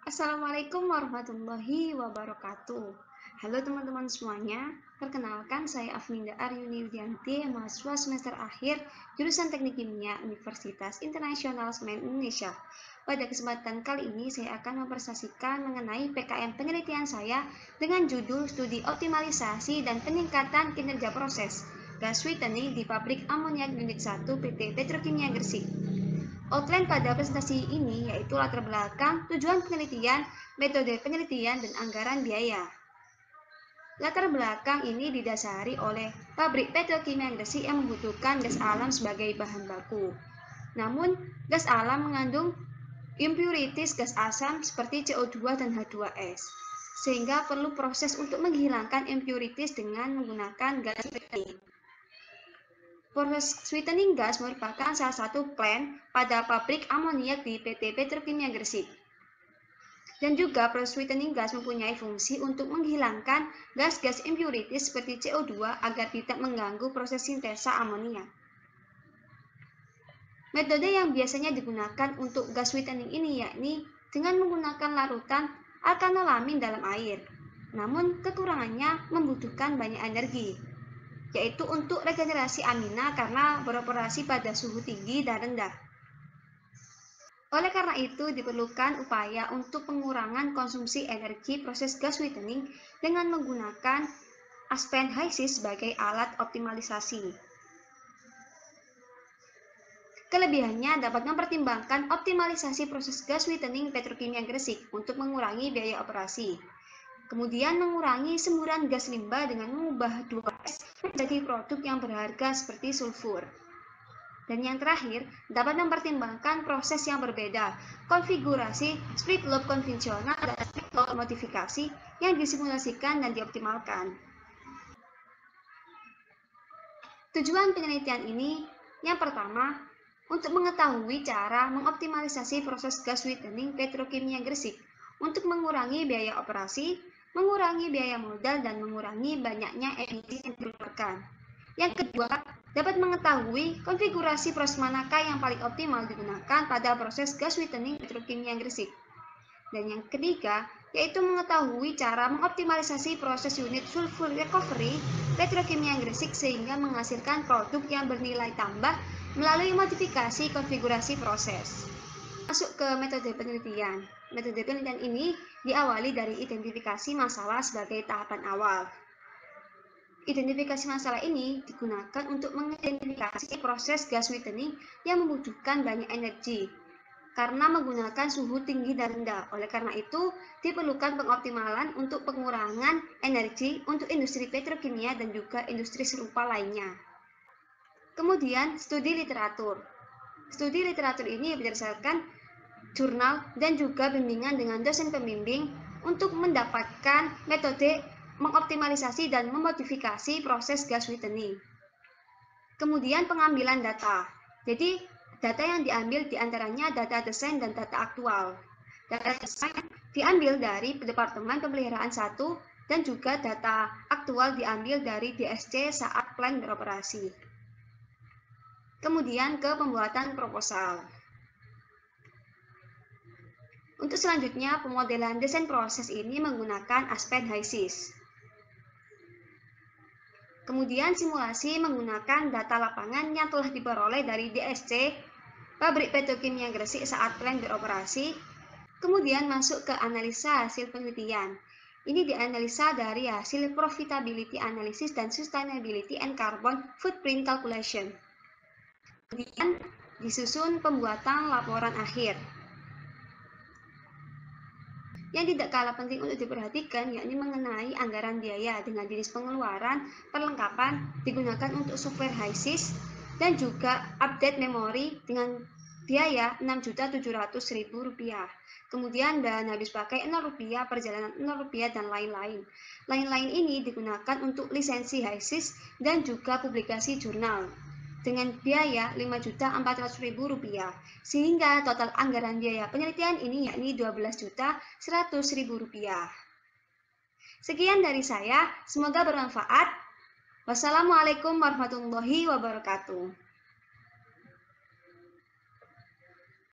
Assalamualaikum warahmatullahi wabarakatuh. Halo teman-teman semuanya, perkenalkan saya Afninda Aryuni Widianti, mahasiswa semester akhir jurusan Teknik Kimia Universitas Internasional Semen Indonesia. Pada kesempatan kali ini saya akan mempresentasikan mengenai PKM penelitian saya dengan judul Studi Optimalisasi dan Peningkatan Kinerja Proses Gas Sweetening di Pabrik Amoniak Unit 1 PT Petrokimia Gresik. Outline pada presentasi ini yaitu latar belakang, tujuan penelitian, metode penelitian, dan anggaran biaya. Latar belakang ini didasari oleh pabrik petrokimia Gresik yang membutuhkan gas alam sebagai bahan baku. Namun, gas alam mengandung impurities gas asam seperti CO2 dan H2S, sehingga perlu proses untuk menghilangkan impurities dengan menggunakan gas sweetening. Proses sweetening gas merupakan salah satu plant pada pabrik amoniak di PT Petrokimia Gresik. Dan juga proses sweetening gas mempunyai fungsi untuk menghilangkan gas-gas impurities seperti CO2 agar tidak mengganggu proses sintesa amonia. Metode yang biasanya digunakan untuk gas sweetening ini yakni dengan menggunakan larutan alkanolamin dalam air. Namun kekurangannya membutuhkan banyak energi, yaitu untuk regenerasi amina karena beroperasi pada suhu tinggi dan rendah. Oleh karena itu, diperlukan upaya untuk pengurangan konsumsi energi proses gas sweetening dengan menggunakan aspenhysis sebagai alat optimalisasi. Kelebihannya dapat mempertimbangkan optimalisasi proses gas sweetening Petrokimia Gresik untuk mengurangi biaya operasi. Kemudian mengurangi semburan gas limbah dengan mengubah 2S menjadi produk yang berharga seperti sulfur. Dan yang terakhir, dapat mempertimbangkan proses yang berbeda, konfigurasi split loop konvensional dan split loop modifikasi yang disimulasikan dan dioptimalkan. Tujuan penelitian ini, yang pertama, untuk mengetahui cara mengoptimalisasi proses gas sweetening Petrokimia Gresik untuk mengurangi biaya operasi, mengurangi biaya modal, dan mengurangi banyaknya emisi yang dikeluarkan. Yang kedua, dapat mengetahui konfigurasi proses manakah yang paling optimal digunakan pada proses gas sweetening Petrokimia Gresik. Dan yang ketiga, yaitu mengetahui cara mengoptimalisasi proses unit sulfur recovery Petrokimia Gresik sehingga menghasilkan produk yang bernilai tambah melalui modifikasi konfigurasi proses. Masuk ke metode penelitian. Metode penelitian ini diawali dari identifikasi masalah sebagai tahapan awal. Identifikasi masalah ini digunakan untuk mengidentifikasi proses gas sweetening yang membutuhkan banyak energi karena menggunakan suhu tinggi dan rendah. Oleh karena itu, diperlukan pengoptimalan untuk pengurangan energi untuk industri petrokimia dan juga industri serupa lainnya. Kemudian, studi literatur. Studi literatur ini berdasarkan jurnal, dan juga bimbingan dengan dosen pembimbing untuk mendapatkan metode mengoptimalisasi dan memodifikasi proses gas sweetening. Kemudian pengambilan data. Jadi, data yang diambil diantaranya data desain dan data aktual. Data desain diambil dari Departemen Pemeliharaan 1 dan juga data aktual diambil dari DSC saat plant beroperasi. Kemudian ke pembuatan proposal. Untuk selanjutnya, pemodelan desain proses ini menggunakan aspenhysis. Kemudian simulasi menggunakan data lapangan yang telah diperoleh dari DSC, pabrik petrokimia Gresik saat plant beroperasi. Kemudian masuk ke analisa hasil penelitian. Ini dianalisa dari hasil profitability analysis dan sustainability and carbon footprint calculation. Kemudian disusun pembuatan laporan akhir. Yang tidak kalah penting untuk diperhatikan yakni mengenai anggaran biaya dengan jenis pengeluaran perlengkapan digunakan untuk software HYSYS dan juga update memori dengan biaya Rp6.700.000. Kemudian dana habis pakai Rp0, perjalanan Rp0 dan lain-lain. Lain-lain ini digunakan untuk lisensi HYSYS dan juga publikasi jurnal dengan biaya Rp5.400.000, sehingga total anggaran biaya penelitian ini yakni Rp12.100.000. Sekian dari saya, semoga bermanfaat. Wassalamualaikum warahmatullahi wabarakatuh.